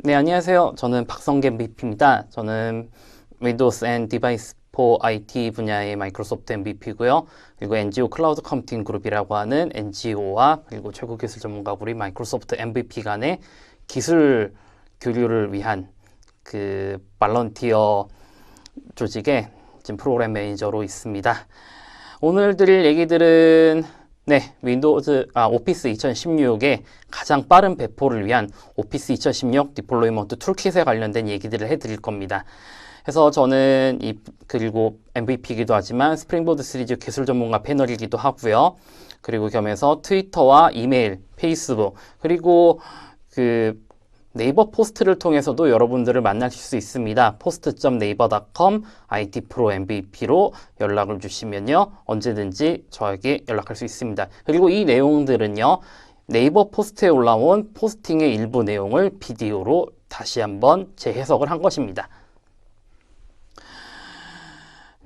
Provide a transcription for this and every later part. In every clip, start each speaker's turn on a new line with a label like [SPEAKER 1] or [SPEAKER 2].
[SPEAKER 1] 네, 안녕하세요. 저는 박성겸 VP입니다. 저는 Windows and Device for IT 분야의 마이크로소프트 MVP고요. 그리고 NGO 클라우드 컴퓨팅 그룹이라고 하는 NGO와 그리고 최고 기술 전문가 그룹 마이크로소프트 MVP 간의 기술 교류를 위한 그 발런티어 조직의 지금 프로그램 매니저로 있습니다. 오늘 드릴 얘기들은 오피스 2016의 가장 빠른 배포를 위한 오피스 2016 디플로이먼트 툴킷에 관련된 얘기들을 해드릴 겁니다. 그래서 저는 그리고 MVP이기도 하지만 스프링보드 시리즈 기술 전문가 패널이기도 하고요. 그리고 겸해서 트위터와 이메일, 페이스북, 그리고 네이버 포스트를 통해서도 여러분들을 만나실 수 있습니다. post.naver.com ITPro MVP로 연락을 주시면요. 언제든지 저에게 연락할 수 있습니다. 그리고 이 내용들은요. 네이버 포스트에 올라온 포스팅의 일부 내용을 비디오로 다시 한번 재해석을 한 것입니다.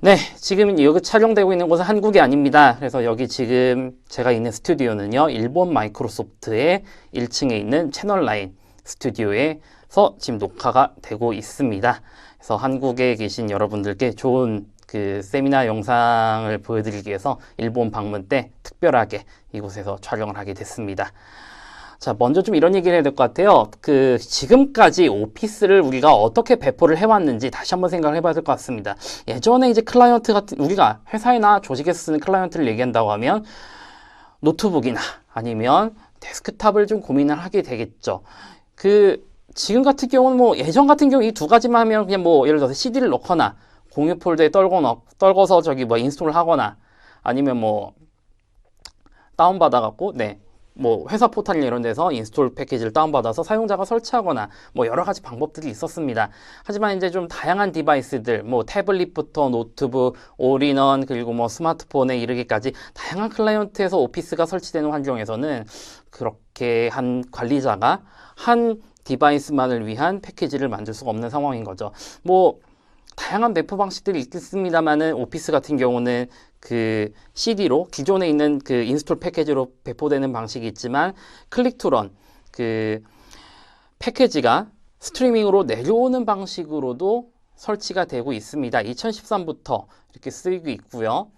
[SPEAKER 1] 네, 지금 여기 촬영되고 있는 곳은 한국이 아닙니다. 그래서 여기 지금 제가 있는 스튜디오는요. 일본 마이크로소프트의 1층에 있는 채널9 스튜디오에서 지금 녹화가 되고 있습니다. 그래서 한국에 계신 여러분들께 좋은 세미나 영상을 보여드리기 위해서 일본 방문 때 특별하게 이곳에서 촬영을 하게 됐습니다. 자, 먼저 좀 이런 얘기를 해야 될 것 같아요. 지금까지 오피스를 우리가 어떻게 배포를 해왔는지 다시 한번 생각을 해봐야 될 것 같습니다. 예전에 이제 클라이언트 같은, 우리가 회사나 조직에서 쓰는 클라이언트를 얘기한다고 하면 노트북이나 아니면 데스크탑을 좀 고민을 하게 되겠죠. 지금 같은 경우는 예전 같은 경우 이 두 가지만 하면 그냥 예를 들어서 CD를 넣거나 공유 폴더에 떨궈서 인스톨을 하거나 아니면 다운받아갖고, 회사 포탈이나 이런 데서 인스톨 패키지를 다운받아서 사용자가 설치하거나 여러 가지 방법들이 있었습니다. 하지만 이제 좀 다양한 디바이스들, 태블릿부터 노트북, 올인원, 그리고 스마트폰에 이르기까지 다양한 클라이언트에서 오피스가 설치되는 환경에서는 그렇게 한 관리자가 한 디바이스만을 위한 패키지를 만들 수가 없는 상황인 거죠. 다양한 배포 방식들이 있겠습니다만은 오피스 같은 경우는 CD로 기존에 있는 인스톨 패키지로 배포되는 방식이 있지만 클릭 투 런 패키지가 스트리밍으로 내려오는 방식으로도 설치가 되고 있습니다. 2013부터 이렇게 쓰이고 있고요.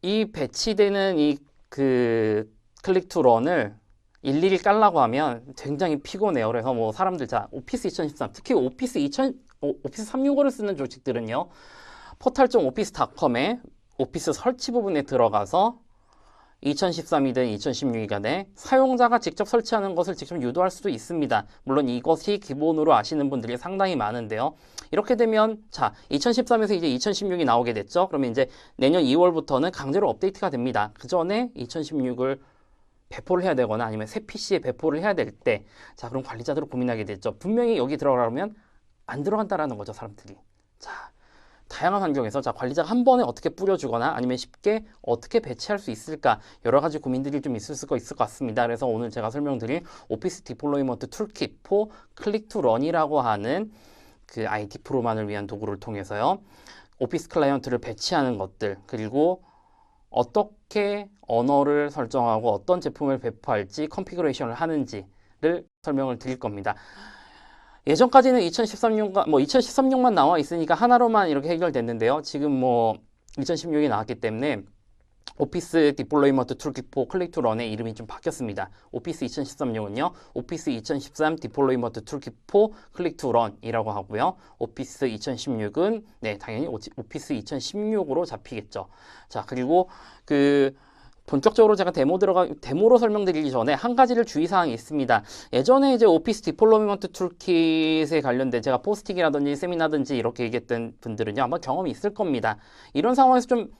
[SPEAKER 1] 이 배치되는 클릭 투 런을 일일이 깔라고 하면 굉장히 피곤해요. 그래서 사람들 오피스 2013 특히 오피스 365를 쓰는 조직들은요. 포탈.office.com에 오피스 설치 부분에 들어가서 2013이든 2016이간에 사용자가 직접 설치하는 것을 직접 유도할 수도 있습니다. 물론 이것이 기본으로 아시는 분들이 상당히 많은데요. 이렇게 되면 2013에서 이제 2016이 나오게 됐죠. 그러면 이제 내년 2월부터는 강제로 업데이트가 됩니다. 그 전에 2016을 배포를 해야 되거나 아니면 새 PC에 배포를 해야 될 때 그럼 관리자들은 고민하게 됐죠. 분명히 여기 들어가려면 안 들어간다라는 거죠, 사람들이. 다양한 환경에서 관리자가 한 번에 어떻게 뿌려주거나 아니면 쉽게 어떻게 배치할 수 있을까 여러 가지 고민들이 좀 있을 것 같습니다. 그래서 오늘 제가 설명드릴 오피스 디플로이먼트 툴킷 포 클릭 투 런이라고 하는 IT 프로만을 위한 도구를 통해서요. 오피스 클라이언트를 배치하는 것들 그리고 어떻게 언어를 설정하고 어떤 제품을 배포할지 컨피그레이션을 하는지를 설명을 드릴 겁니다. 예전까지는 2013년만 나와 있으니까 하나로만 이렇게 해결됐는데요. 지금 2016이 나왔기 때문에 오피스 디플로이먼트 툴킷 포 클릭 투 런의 이름이 좀 바뀌었습니다. 오피스 2013용은요. 오피스 2013 디플로이먼트 툴킷 포 클릭 투 런이라고 하고요. 오피스 2016은 당연히 오피스 2016으로 잡히겠죠. 그리고 본격적으로 제가 데모로 설명드리기 전에 한 가지를 주의사항이 있습니다. 예전에 이제 오피스 디플로이먼트 툴킷에 관련된 제가 포스팅이라든지 세미나든지 이렇게 얘기했던 분들은요. 아마 경험이 있을 겁니다. 이런 상황에서 좀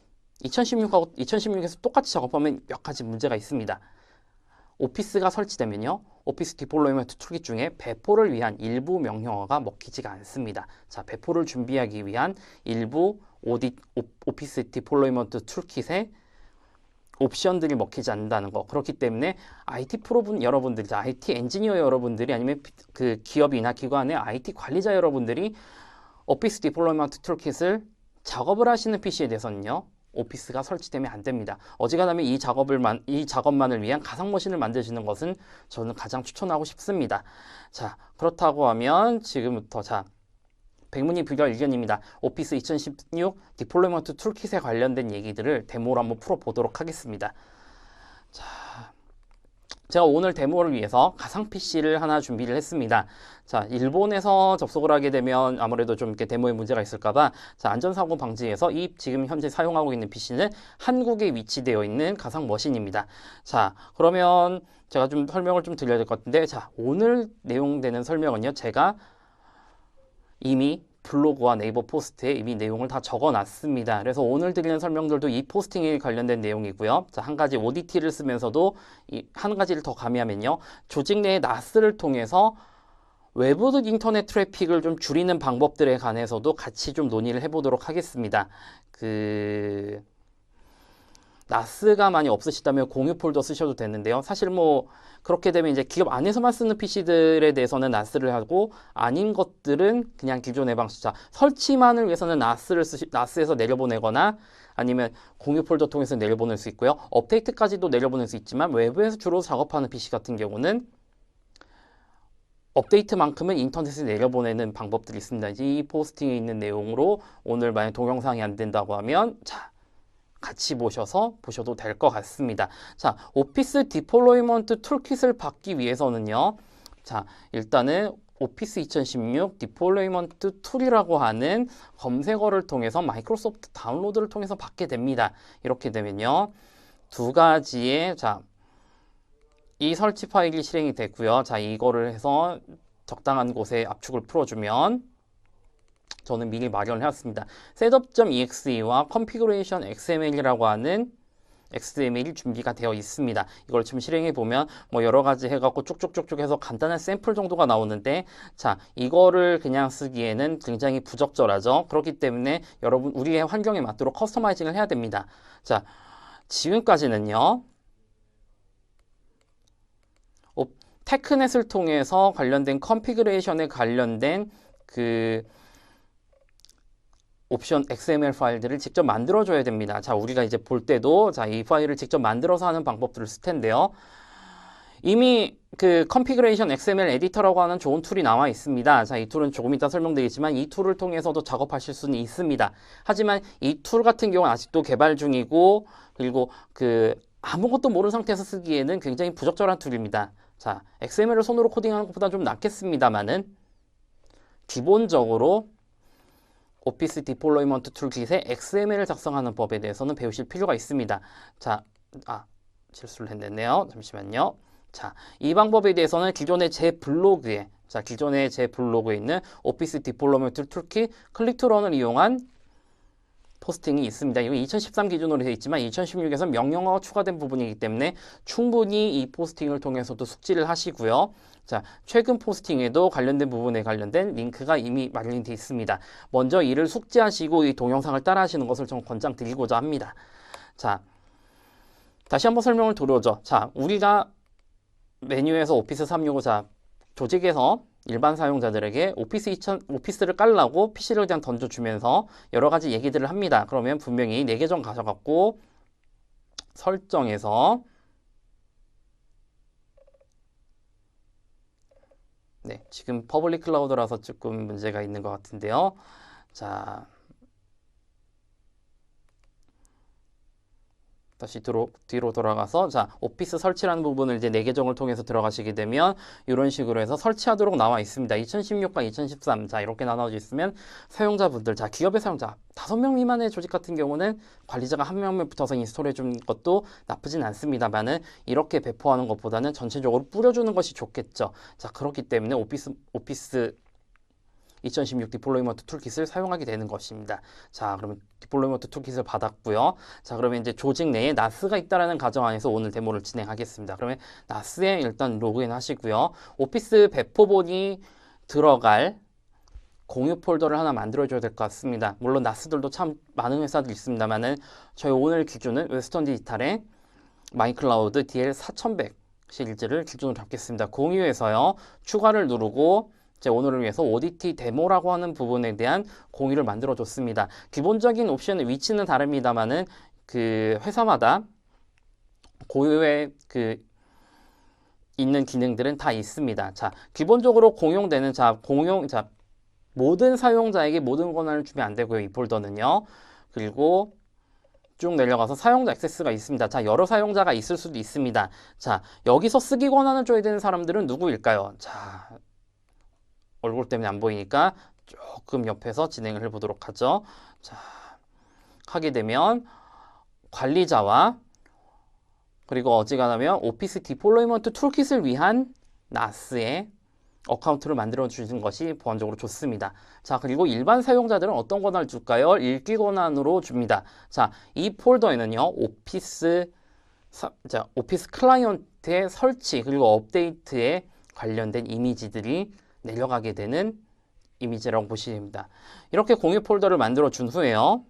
[SPEAKER 1] 2016에서 똑같이 작업하면 몇 가지 문제가 있습니다. 오피스가 설치되면요. 오피스 디플로이먼트 툴킷 중에 배포를 위한 일부 명령어가 먹히지가 않습니다. 배포를 준비하기 위한 일부 오피스 디플로이먼트 툴킷의 옵션들이 먹히지 않는다는 거. 그렇기 때문에 IT 프로분 여러분들이, IT 엔지니어 여러분들이 아니면 기업이나 기관의 IT 관리자 여러분들이 오피스 디플로이먼트 툴킷을 작업을 하시는 PC에 대해서는요. 오피스가 설치되면 안 됩니다. 어지간하면 이 작업만을 위한 가상 머신을 만드시는 것은 저는 가장 추천하고 싶습니다. 자, 그렇다고 하면 지금부터 백문이 불여일견입니다. 오피스 2016 디플로이먼트 툴킷에 관련된 얘기들을 데모로 한번 풀어보도록 하겠습니다. 자, 제가 오늘 데모를 위해서 가상 PC를 하나 준비를 했습니다. 자, 일본에서 접속을 하게 되면 아무래도 좀 이렇게 데모에 문제가 있을까봐 안전사고 방지에서 이 지금 현재 사용하고 있는 PC는 한국에 위치되어 있는 가상 머신입니다. 자, 그러면 제가 좀 설명을 좀 드려야 될 것 같은데, 자, 오늘 내용되는 설명은요, 제가 이미 블로그와 네이버 포스트에 이미 내용을 다 적어놨습니다. 그래서 오늘 드리는 설명들도 이 포스팅에 관련된 내용이고요. 자, 한 가지 ODT를 쓰면서도 한 가지를 더 가미하면요, 조직 내의 NAS를 통해서 외부 인터넷 트래픽을 좀 줄이는 방법들에 관해서도 같이 좀 논의를 해보도록 하겠습니다. NAS가 많이 없으시다면 공유 폴더 쓰셔도 되는데요. 사실 뭐 그렇게 되면 이제 기업 안에서만 쓰는 PC들에 대해서는 NAS를 하고, 아닌 것들은 그냥 기존의 방식, 설치만을 위해서는 NAS에서 내려보내거나 아니면 공유 폴더 통해서 내려보낼 수 있고요. 업데이트까지도 내려보낼 수 있지만 외부에서 주로 작업하는 PC 같은 경우는 업데이트만큼은 인터넷에 내려보내는 방법들이 있습니다. 이 포스팅에 있는 내용으로 오늘 만약 동영상이 안 된다고 하면 같이 보셔도 될 것 같습니다. 자, 오피스 디플로이먼트 툴킷을 받기 위해서는요, 자, 일단은 오피스 2016 디플로이먼트 툴이라고 하는 검색어를 통해서 마이크로소프트 다운로드를 통해서 받게 됩니다. 이렇게 되면요, 두 가지의 이 설치 파일이 실행이 되고요. 자, 이거를 해서 적당한 곳에 압축을 풀어주면, 저는 미리 마련을 해왔습니다. setup.exe와 configuration.xml이라고 하는 XML이 준비가 되어 있습니다. 이걸 지금 실행해 보면 뭐 여러 가지 해갖고 쭉쭉쭉쭉 해서 간단한 샘플 정도가 나오는데, 자, 이거를 그냥 쓰기에는 굉장히 부적절하죠. 그렇기 때문에 여러분 우리의 환경에 맞도록 커스터마이징을 해야 됩니다. 자, 지금까지는요, 테크넷을 통해서 관련된 컨피그레이션에 관련된 옵션 XML 파일들을 직접 만들어줘야 됩니다. 자, 우리가 이제 볼 때도 이 파일을 직접 만들어서 하는 방법들을 쓸 텐데요. 이미 컨피그레이션 XML 에디터라고 하는 좋은 툴이 나와 있습니다. 자, 이 툴은 조금 이따 설명드리겠지만 이 툴을 통해서도 작업하실 수는 있습니다. 하지만 이 툴 같은 경우는 아직도 개발 중이고, 그리고 아무것도 모르는 상태에서 쓰기에는 굉장히 부적절한 툴입니다. 자, XML을 손으로 코딩하는 것보다 좀 낫겠습니다만은, 기본적으로 오피스 디플로이먼트 툴킷에 XML을 작성하는 법에 대해서는 배우실 필요가 있습니다. 자, 실수를 했네요. 잠시만요. 자, 이 방법에 대해서는 기존의 제 블로그에 있는 오피스 디플로이먼트 툴킷 클릭 투 런을 이용한 포스팅이 있습니다. 이거 2013 기준으로 되어 있지만 2016에서 명령어가 추가된 부분이기 때문에 충분히 이 포스팅을 통해서도 숙지를 하시고요. 자, 최근 포스팅에도 관련된 부분에 관련된 링크가 이미 마련이 되어 있습니다. 먼저 이를 숙지하시고 이 동영상을 따라 하시는 것을 좀 권장드리고자 합니다. 자, 다시 한번 설명을 드려죠. 자, 우리가 메뉴에서 오피스 365, 조직에서 일반 사용자들에게 오피스를 깔라고 PC를 그냥 던져주면서 여러 가지 얘기들을 합니다. 그러면 분명히 내 계정 가져갖고 설정에서 지금 퍼블릭 클라우드라서 조금 문제가 있는 것 같은데요. 자, 다시 뒤로 돌아가서 오피스 설치라는 부분을 이제 내 계정을 통해서 들어가시게 되면 이런 식으로 해서 설치하도록 나와 있습니다. 2016과 2013 이렇게 나눠져 있으면 사용자분들, 기업의 사용자 5명 미만의 조직 같은 경우는 관리자가 1명만 붙어서 인스톨해 준 것도 나쁘진 않습니다만은 이렇게 배포하는 것보다는 전체적으로 뿌려주는 것이 좋겠죠. 자, 그렇기 때문에 오피스 2016 디플로이먼트 툴킷을 사용하게 되는 것입니다. 자, 그러면 디플로이먼트 툴킷을 받았고요. 자, 그러면 이제 조직 내에 NAS가 있다라는 가정 안에서 오늘 데모를 진행하겠습니다. 그러면 NAS에 일단 로그인 하시고요. 오피스 배포본이 들어갈 공유 폴더를 하나 만들어줘야 될 것 같습니다. 물론 NAS들도 참 많은 회사들이 있습니다만은 저희 오늘 기준은 웨스턴 디지털의 마이클라우드 DL4100 시리즈를 기준으로 잡겠습니다. 공유해서요, 추가를 누르고 제 오늘을 위해서 ODT 데모라고 하는 부분에 대한 공유를 만들어 줬습니다. 기본적인 옵션의 위치는 다릅니다만은 그 회사마다 고유의 그 있는 기능들은 다 있습니다. 자, 기본적으로 공용되는 모든 사용자에게 모든 권한을 주면 안 되고요. 이 폴더는요. 그리고 쭉 내려가서 사용자 액세스가 있습니다. 자, 여러 사용자가 있을 수도 있습니다. 자, 여기서 쓰기 권한을 줘야 되는 사람들은 누구일까요? 자, 얼굴 때문에 안 보이니까 조금 옆에서 진행을 해보도록 하죠. 자, 하게 되면 관리자와 그리고 어지간하면 오피스 디플로이먼트 툴킷을 위한 나스의 어카운트를 만들어 주는 것이 보안적으로 좋습니다. 자, 그리고 일반 사용자들은 어떤 권한을 줄까요? 읽기 권한으로 줍니다. 자, 이 폴더에는요, 오피스 클라이언트의 설치 그리고 업데이트에 관련된 이미지들이 내려가게 되는 이미지라고 보시면 됩니다. 이렇게 공유 폴더를 만들어 준 후에요.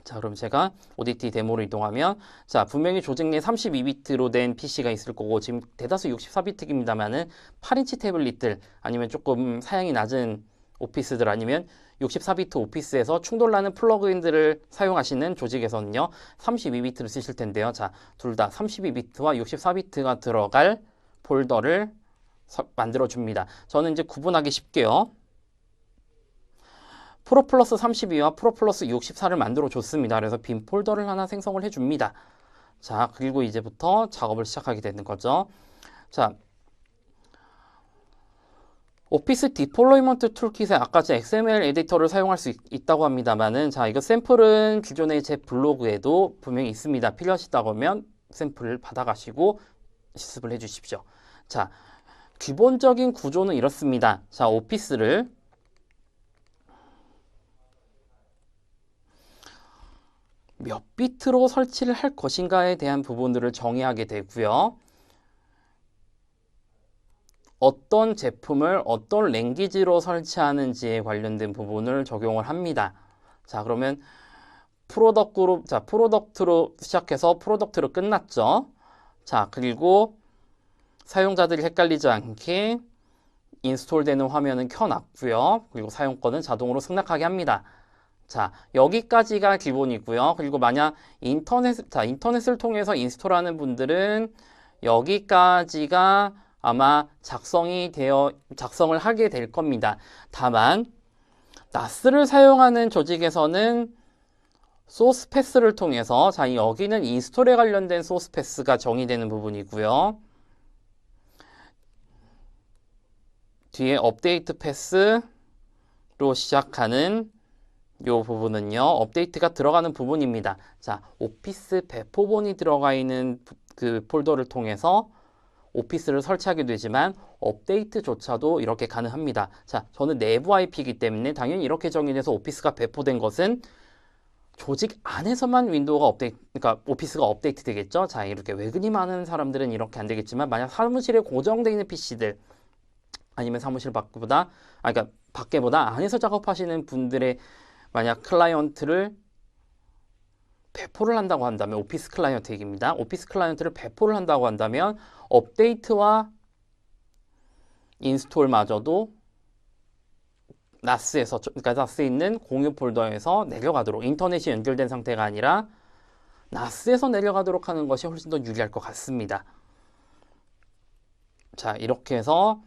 [SPEAKER 1] 자, 그럼 제가 ODT 데모로 이동하면, 자, 분명히 조직 내 32비트로 된 PC가 있을 거고, 지금 대다수 64비트입니다만은 8인치 태블릿들, 아니면 조금 사양이 낮은 오피스들, 아니면 64비트 오피스에서 충돌나는 플러그인들을 사용하시는 조직에서는요, 32비트를 쓰실 텐데요. 자, 둘 다 32비트와 64비트가 들어갈 폴더를 만들어 줍니다. 저는 이제 구분하기 쉽게요. 프로 플러스 32와 프로 플러스 64를 만들어 줬습니다. 그래서 빈 폴더를 하나 생성을 해줍니다. 자, 그리고 이제부터 작업을 시작하게 되는 거죠. 자, 오피스 디플로이먼트 툴킷에 아까 제 XML 에디터를 사용할 수 있다고 합니다만은, 자, 이거 샘플은 기존의 제 블로그에도 분명히 있습니다. 필요하시다고 하면 샘플을 받아가시고 실습을 해주십시오. 자, 기본적인 구조는 이렇습니다. 자, 오피스를 몇 비트로 설치를 할 것인가에 대한 부분들을 정의하게 되고요. 어떤 제품을 어떤 랭귀지로 설치하는지에 관련된 부분을 적용을 합니다. 자, 그러면 프로덕트로 시작해서 프로덕트로 끝났죠. 자, 그리고 사용자들이 헷갈리지 않게 인스톨되는 화면은 켜놨고요. 그리고 사용권은 자동으로 승낙하게 합니다. 자, 여기까지가 기본이고요. 그리고 만약 인터넷을 통해서 인스톨하는 분들은 여기까지가 아마 작성을 하게 될 겁니다. 다만 나스를 사용하는 조직에서는 소스 패스를 통해서, 자, 여기는 인스톨에 관련된 소스 패스가 정의되는 부분이고요. 뒤에 업데이트 패스로 시작하는 이 부분은요, 업데이트가 들어가는 부분입니다. 자, 오피스 배포본이 들어가 있는 그 폴더를 통해서 오피스를 설치하게 되지만 업데이트조차도 이렇게 가능합니다. 자, 저는 내부 IP이기 때문에 당연히 이렇게 정의돼서 오피스가 배포된 것은 조직 안에서만 그러니까 오피스가 업데이트 되겠죠. 자, 이렇게 외근이 많은 사람들은 이렇게 안 되겠지만, 만약 사무실에 고정되어 있는 PC들, 아니면 사무실 밖에보다 안에서 작업하시는 분들의 만약 클라이언트를 배포를 한다고 한다면, 오피스 클라이언트 얘기입니다. 오피스 클라이언트를 배포를 한다고 한다면 업데이트와 인스톨마저도 그러니까 나스에 있는 공유 폴더에서 내려가도록, 인터넷이 연결된 상태가 아니라 나스에서 내려가도록 하는 것이 훨씬 더 유리할 것 같습니다. 자, 이렇게 해서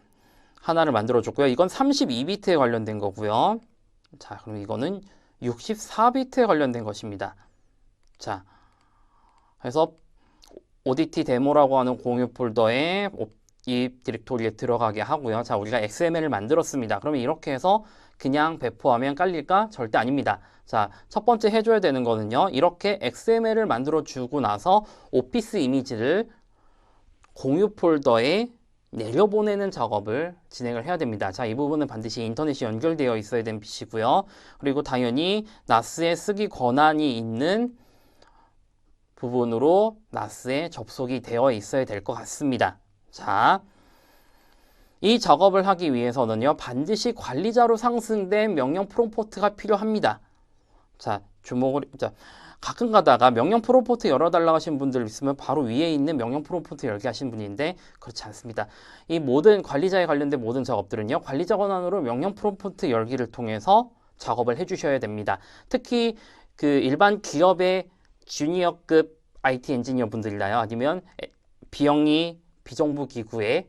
[SPEAKER 1] 하나를 만들어 줬고요. 이건 32비트에 관련된 거고요. 자, 그럼 이거는 64비트에 관련된 것입니다. 자, 그래서 ODT 데모라고 하는 공유 폴더에 이 디렉토리에 들어가게 하고요. 자, 우리가 XML을 만들었습니다. 그러면 이렇게 해서 그냥 배포하면 깔릴까? 절대 아닙니다. 자, 첫 번째 해줘야 되는 거는요, 이렇게 XML을 만들어 주고 나서 오피스 이미지를 공유 폴더에 내려보내는 작업을 진행을 해야 됩니다. 자, 이 부분은 반드시 인터넷이 연결되어 있어야 되는 PC고요. 그리고 당연히 나스에 쓰기 권한이 있는 부분으로 나스에 접속이 되어 있어야 될 것 같습니다. 자, 이 작업을 하기 위해서는요, 반드시 관리자로 상승된 명령 프롬프트가 필요합니다. 자, 가끔 가다가 명령 프롬프트 열어달라고 하신 분들 있으면 바로 위에 있는 명령 프롬프트 열게 하신 분인데 그렇지 않습니다. 이 모든 관리자에 관련된 모든 작업들은요, 관리자 권한으로 명령 프롬프트 열기를 통해서 작업을 해주셔야 됩니다. 특히 그 일반 기업의 주니어급 IT 엔지니어 분들이나요, 아니면 비영리 비정부 기구의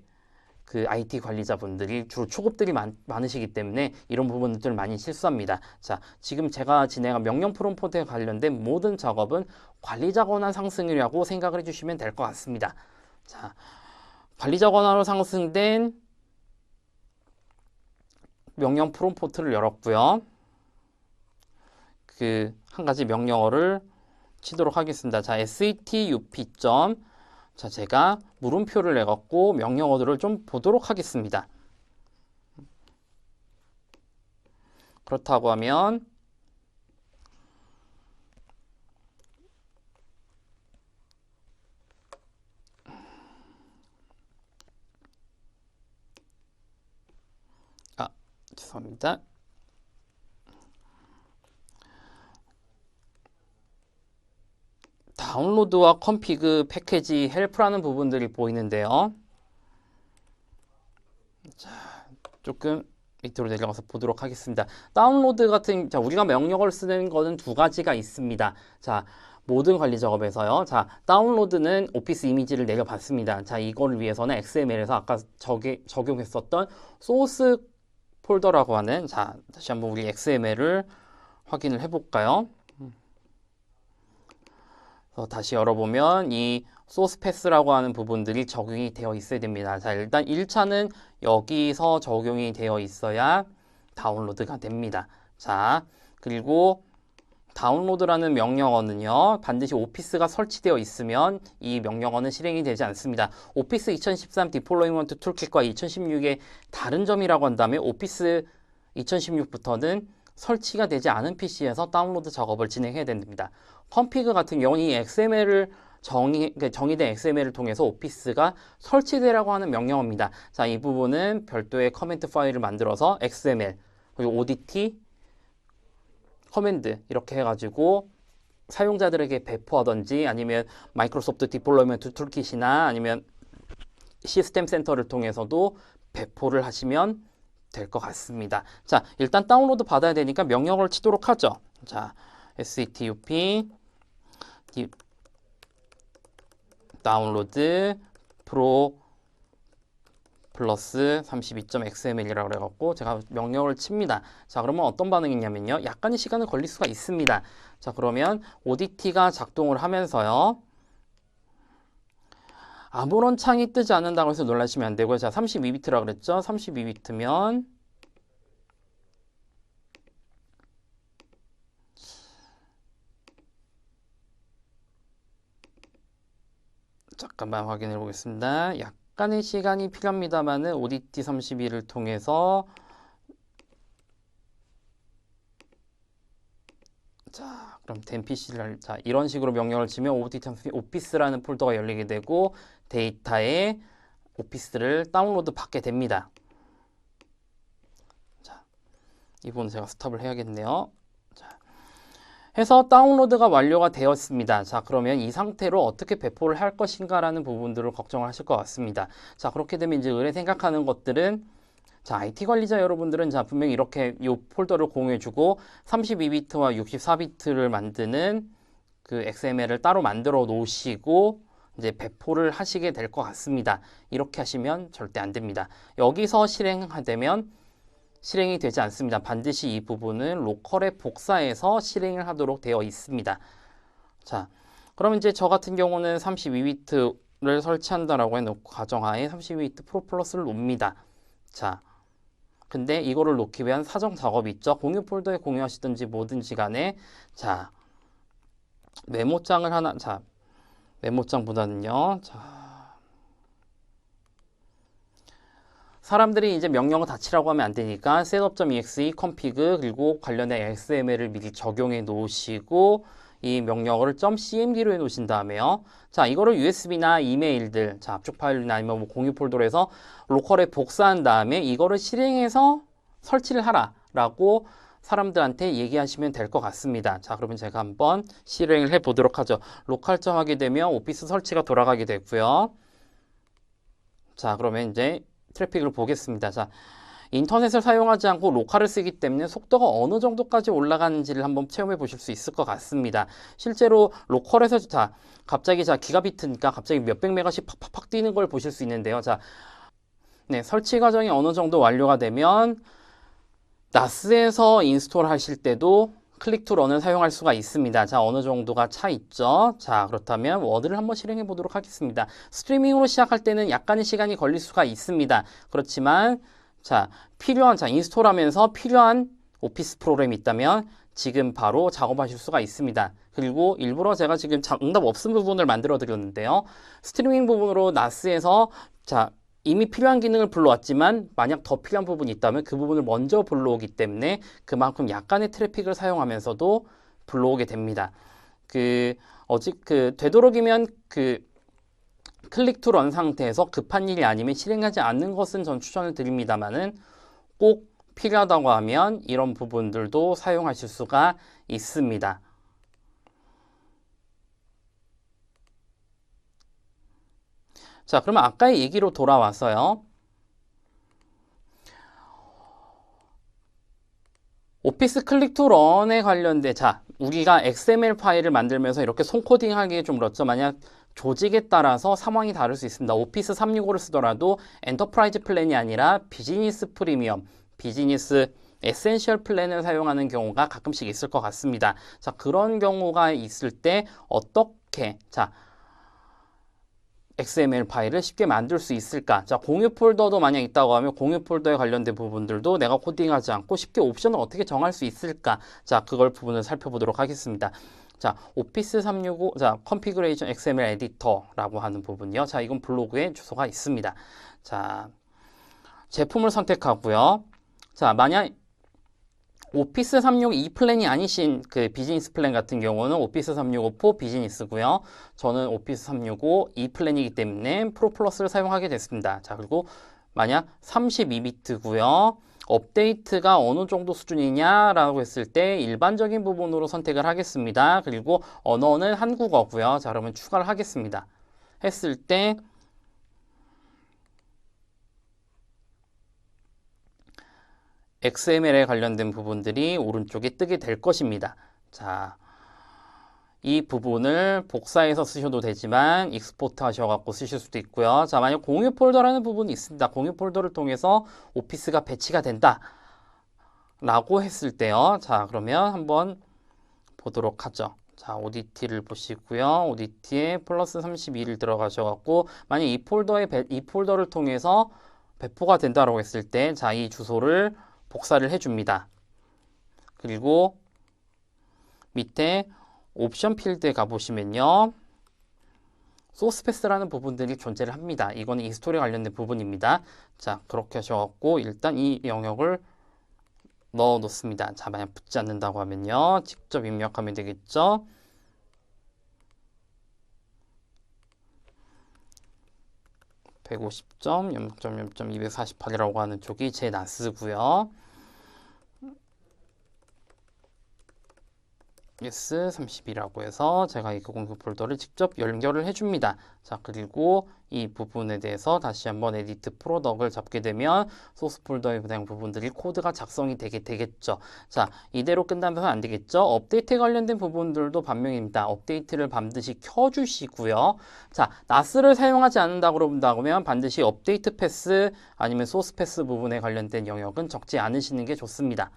[SPEAKER 1] 그 IT 관리자분들이 주로 초급들이 많으시기 때문에 이런 부분들을 많이 실수합니다. 자, 지금 제가 진행한 명령 프롬프트에 관련된 모든 작업은 관리자 권한 상승이라고 생각을 해주시면 될 것 같습니다. 자, 관리자 권한으로 상승된 명령 프롬프트를 열었고요. 그 한 가지 명령어를 치도록 하겠습니다. 자, setup. 자, 제가 물음표를 내갖고 명령어들을 좀 보도록 하겠습니다. 그렇다고 하면 죄송합니다. 다운로드와 컴피그 패키지 헬프라는 부분들이 보이는데요. 자, 조금 밑으로 내려가서 보도록 하겠습니다. 다운로드 같은, 자, 우리가 명령어를 쓰는 거는 두 가지가 있습니다. 자, 모든 관리 작업에서요. 자, 다운로드는 오피스 이미지를 내려봤습니다. 자, 이거를 위해서는 XML에서 아까 적용했었던 소스 폴더라고 하는, 자, 다시 한번 우리 XML을 확인을 해볼까요? 다시 열어보면 이 소스 패스라고 하는 부분들이 적용이 되어 있어야 됩니다. 자, 일단 1차는 여기서 적용이 되어 있어야 다운로드가 됩니다. 자, 그리고 다운로드라는 명령어는요, 반드시 오피스가 설치되어 있으면 이 명령어는 실행이 되지 않습니다. 오피스 2013 디플로이먼트 툴kit과 2016의 다른 점이라고 한다면 오피스 2016부터는 설치가 되지 않은 PC에서 다운로드 작업을 진행해야 됩니다. 컴피그 같은 경우는 이 XML을 정의된 XML을 통해서 오피스가 설치되라고 하는 명령어입니다. 자, 이 부분은 별도의 커맨드 파일을 만들어서 XML, 그리고 ODT, 커맨드 이렇게 해가지고 사용자들에게 배포하든지 아니면 마이크로소프트 디플로이먼트 툴킷이나 아니면 시스템 센터를 통해서도 배포를 하시면 될 것 같습니다. 자, 일단 다운로드 받아야 되니까 명령어를 치도록 하죠. 자, setup 다운로드 프로 플러스 32.xml이라고 그래갖고 제가 명령을 칩니다. 자, 그러면 어떤 반응이 있냐면요, 약간의 시간은 걸릴 수가 있습니다. 자, 그러면 ODT가 작동을 하면서요, 아무런 창이 뜨지 않는다고 해서 놀라시면 안 되고요. 자, 32비트라고 그랬죠? 32비트면 잠깐만 확인해 보겠습니다. 약간의 시간이 필요합니다만은 ODT 32를 통해서, 자, 그럼 된 PC를, 자, 이런 식으로 명령을 치면 ODT 오피스라는 폴더가 열리게 되고 데이터에 오피스를 다운로드 받게 됩니다. 자, 이 부분 제가 스톱을 해야겠네요. 자, 해서 다운로드가 완료가 되었습니다. 자, 그러면 이 상태로 어떻게 배포를 할 것인가라는 부분들을 걱정을 하실 것 같습니다. 자, 그렇게 되면 이제 의뢰 생각하는 것들은, 자, IT 관리자 여러분들은 자, 분명히 이렇게 이 폴더를 공유해주고 32비트와 64비트를 만드는 그 XML을 따로 만들어 놓으시고 이제 배포를 하시게 될 것 같습니다. 이렇게 하시면 절대 안 됩니다. 여기서 실행되면 실행이 되지 않습니다. 반드시 이 부분은 로컬에 복사해서 실행을 하도록 되어 있습니다. 자, 그럼 이제 저 같은 경우는 32비트를 설치한다라고 해놓고 가정하에 32비트 프로 플러스를 놓습니다. 자, 근데 이거를 놓기 위한 사정 작업이 있죠. 공유 폴더에 공유하시든지 뭐든지 간에, 자, 메모장을 하나, 자, 메모장보다는요, 자, 사람들이 이제 명령어 다 치라고 하면 안 되니까 setup.exe, config, 그리고 관련된 XML을 미리 적용해 놓으시고 이 명령어를 .cmd로 해 놓으신 다음에요. 자, 이거를 USB나 이메일들, 자, 압축 파일이나 아니면 뭐 공유 폴더로 해서 로컬에 복사한 다음에 이거를 실행해서 설치를 하라라고 사람들한테 얘기하시면 될 것 같습니다. 자, 그러면 제가 한번 실행을 해 보도록 하죠. 로컬점 하게 되면 오피스 설치가 돌아가게 되고요. 자, 그러면 이제 트래픽을 보겠습니다. 자, 인터넷을 사용하지 않고 로컬을 쓰기 때문에 속도가 어느 정도까지 올라가는지를 한번 체험해 보실 수 있을 것 같습니다. 실제로 로컬에서 자, 갑자기 자 기가비트니까 갑자기 몇백 메가씩 팍팍팍 뛰는 걸 보실 수 있는데요. 자, 네, 설치 과정이 어느 정도 완료가 되면 나스에서 인스톨 하실 때도 클릭 투 런을 사용할 수가 있습니다. 자, 어느 정도가 차 있죠? 자, 그렇다면 워드를 한번 실행해 보도록 하겠습니다. 스트리밍으로 시작할 때는 약간의 시간이 걸릴 수가 있습니다. 그렇지만 자, 인스톨하면서 필요한 오피스 프로그램이 있다면 지금 바로 작업하실 수가 있습니다. 그리고 일부러 제가 지금 응답 없은 부분을 만들어 드렸는데요. 스트리밍 부분으로 나스에서 자, 이미 필요한 기능을 불러왔지만 만약 더 필요한 부분이 있다면 그 부분을 먼저 불러오기 때문에 그만큼 약간의 트래픽을 사용하면서도 불러오게 됩니다. 되도록이면 클릭 투 런 상태에서 급한 일이 아니면 실행하지 않는 것은 전 추천을 드립니다만은 꼭 필요하다고 하면 이런 부분들도 사용하실 수가 있습니다. 자, 그러면 아까의 얘기로 돌아와서요. 오피스 클릭 투 런에 관련된 우리가 XML 파일을 만들면서 이렇게 손코딩 하기에 좀 그렇죠. 만약 조직에 따라서 상황이 다를 수 있습니다. 오피스 365를 쓰더라도 엔터프라이즈 플랜이 아니라 비즈니스 프리미엄, 비즈니스 에센셜 플랜을 사용하는 경우가 가끔씩 있을 것 같습니다. 자, 그런 경우가 있을 때 어떻게 XML 파일을 쉽게 만들 수 있을까? 자, 공유 폴더도 만약 있다고 하면 공유 폴더에 관련된 부분들도 내가 코딩하지 않고 쉽게 옵션을 어떻게 정할 수 있을까? 자, 그걸 부분을 살펴보도록 하겠습니다. 자, 오피스 365, 컨피그레이션 XML 에디터라고 하는 부분이요. 자, 이건 블로그에 주소가 있습니다. 자, 제품을 선택하고요. 자, 만약 오피스 365 플랜이 아니신 비즈니스 플랜 같은 경우는 오피스 365 비즈니스고요. 저는 오피스 365 플랜이기 때문에 프로 플러스를 사용하게 됐습니다. 자, 그리고 만약 32비트고요. 업데이트가 어느 정도 수준이냐라고 했을 때 일반적인 부분으로 선택을 하겠습니다. 그리고 언어는 한국어고요. 자, 그러면 추가를 하겠습니다. 했을 때 XML에 관련된 부분들이 오른쪽에 뜨게 될 것입니다. 자, 이 부분을 복사해서 쓰셔도 되지만 익스포트 하셔갖고 쓰실 수도 있고요. 자, 만약 공유 폴더라는 부분이 있습니다. 공유 폴더를 통해서 오피스가 배치가 된다 라고 했을 때요. 자, 그러면 한번 보도록 하죠. 자, ODT를 보시고요. ODT에 플러스 32를 들어가셔갖고 만약 이 폴더를 통해서 배포가 된다라고 했을 때 자, 이 주소를 복사를 해줍니다. 그리고 밑에 옵션 필드에 가보시면요. 소스 패스라는 부분들이 존재를 합니다. 이거는 인스톨에 관련된 부분입니다. 자, 그렇게 하셔갖고 일단 이 영역을 넣어 놓습니다. 자, 만약 붙지 않는다고 하면요. 직접 입력하면 되겠죠. (150점) (0.0.248) 이라고 하는 쪽이 제 나스고요. S32라고 해서 제가 이 공유 폴더를 직접 연결을 해줍니다. 자, 그리고 이 부분에 대해서 다시 한번 에디트 프로덕을 잡게 되면 소스 폴더에 해당 부분들이 코드가 작성이 되겠죠. 자, 이대로 끝나면 안 되겠죠. 업데이트에 관련된 부분들도 반면입니다. 업데이트를 반드시 켜주시고요. 자, 나스를 사용하지 않는다고 그러면 반드시 업데이트 패스 아니면 소스 패스 부분에 관련된 영역은 적지 않으시는 게 좋습니다.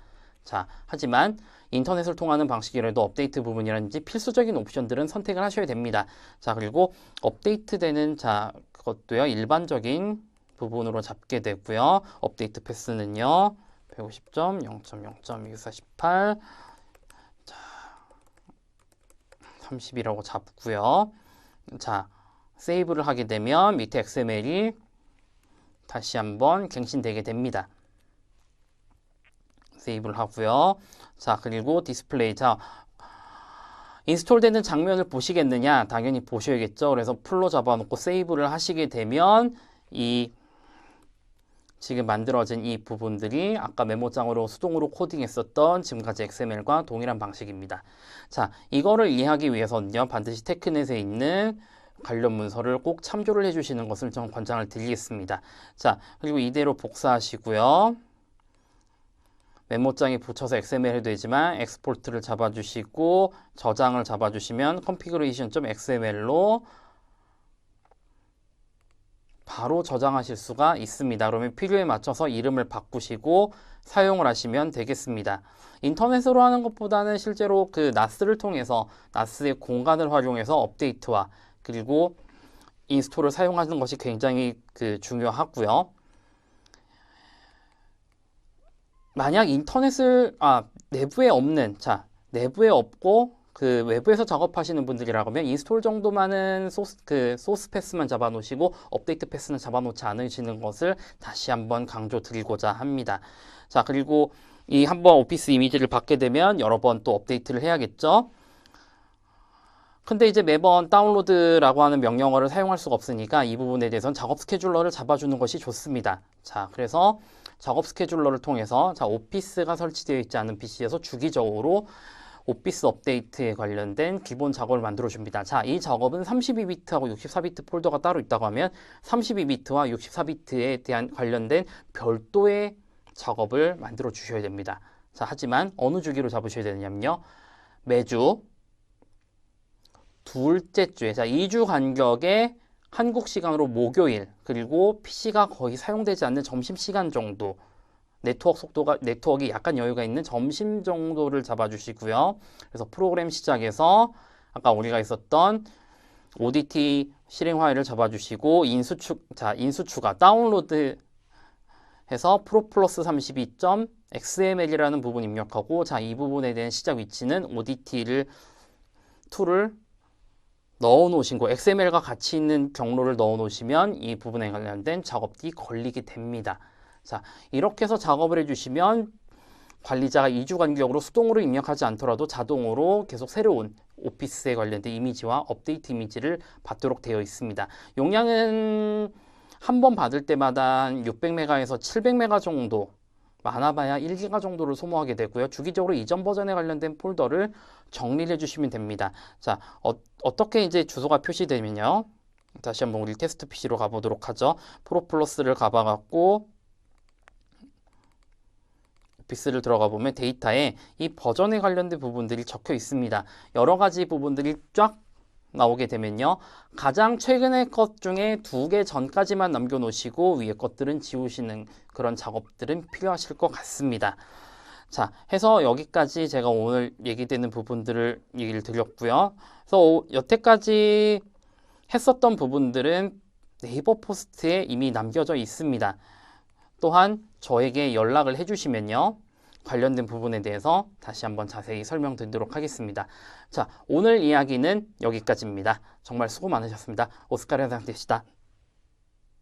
[SPEAKER 1] 자, 하지만 인터넷을 통하는 방식이라도 업데이트 부분이라든지 필수적인 옵션들은 선택을 하셔야 됩니다. 자, 그리고 업데이트 되는 그것도요, 일반적인 부분으로 잡게 되고요. 업데이트 패스는요, 150점, 0.0.248, 자, 30이라고 잡고요. 자, 세이브를 하게 되면 밑에 XML이 다시 한번 갱신되게 됩니다. 세이브를 하고요. 자, 그리고 디스플레이. 자, 인스톨되는 장면을 보시겠느냐? 당연히 보셔야겠죠. 그래서 풀로 잡아놓고 세이브를 하시게 되면 이 지금 만들어진 이 부분들이 아까 메모장으로 수동으로 코딩했었던 지금까지 XML과 동일한 방식입니다. 자, 이거를 이해하기 위해서는요, 반드시 테크넷에 있는 관련 문서를 꼭 참조를 해주시는 것을 좀 권장을 드리겠습니다. 자, 그리고 이대로 복사하시고요. 메모장에 붙여서 XML 해도 되지만 엑스포트를 잡아주시고 저장을 잡아주시면 configuration.xml로 바로 저장하실 수가 있습니다. 그러면 필요에 맞춰서 이름을 바꾸시고 사용을 하시면 되겠습니다. 인터넷으로 하는 것보다는 실제로 그 NAS를 통해서 NAS의 공간을 활용해서 업데이트와 그리고 인스톨을 사용하는 것이 굉장히 중요하고요. 만약 인터넷을 내부에 없는 내부에 없고 외부에서 작업하시는 분들이라면 인스톨 정도만은 소스 패스만 잡아 놓으시고 업데이트 패스는 잡아 놓지 않으시는 것을 다시 한번 강조 드리고자 합니다. 자, 그리고 이 한번 오피스 이미지를 받게 되면 여러 번 또 업데이트를 해야겠죠. 근데 이제 매번 다운로드라고 하는 명령어를 사용할 수가 없으니까 이 부분에 대해서는 작업 스케줄러를 잡아주는 것이 좋습니다. 자, 그래서 작업 스케줄러를 통해서 오피스가 설치되어 있지 않은 PC에서 주기적으로 오피스 업데이트에 관련된 기본 작업을 만들어 줍니다. 자, 이 작업은 32비트하고 64비트 폴더가 따로 있다고 하면 32비트와 64비트에 대한 관련된 별도의 작업을 만들어 주셔야 됩니다. 자, 하지만 어느 주기로 잡으셔야 되냐면요, 매주 둘째 주에, 2주 간격에 한국 시간으로 목요일, 그리고 PC가 거의 사용되지 않는 점심시간 정도, 네트워크이 약간 여유가 있는 점심 정도를 잡아주시고요. 그래서 프로그램 시작에서 아까 우리가 있었던 ODT 실행 파일을 잡아주시고 인수 추가 다운로드 해서 프로플러스 32.xml이라는 부분 입력하고, 이 부분에 대한 시작 위치는 ODT 툴을 넣어 놓으신 거, XML과 같이 있는 경로를 넣어 놓으시면 이 부분에 관련된 작업이 걸리게 됩니다. 자, 이렇게 해서 작업을 해주시면 관리자가 2주 간격으로 수동으로 입력하지 않더라도 자동으로 계속 새로운 오피스에 관련된 이미지와 업데이트 이미지를 받도록 되어 있습니다. 용량은 한 번 받을 때마다 600메가에서 700메가 정도, 많아봐야 1기가 정도를 소모하게 되고요. 주기적으로 이전 버전에 관련된 폴더를 정리를 해주시면 됩니다. 자, 어떻게 이제 주소가 표시되면요, 다시 한번 우리 테스트 PC로 가보도록 하죠. 프로플러스를 가봐갖고 오피스를 들어가 보면 데이터에 이 버전에 관련된 부분들이 적혀 있습니다. 여러 가지 부분들이 쫙 나오게 되면요, 가장 최근의 것 중에 2개 전까지만 남겨놓으시고 위에 것들은 지우시는 그런 작업들은 필요하실 것 같습니다. 자, 해서 여기까지 제가 오늘 얘기되는 부분들을 얘기를 드렸고요. 그래서 여태까지 했었던 부분들은 네이버 포스트에 이미 남겨져 있습니다. 또한 저에게 연락을 해주시면요, 관련된 부분에 대해서 다시 한번 자세히 설명드리도록 하겠습니다. 자, 오늘 이야기는 여기까지입니다. 정말 수고 많으셨습니다. 오스카르 상태시다.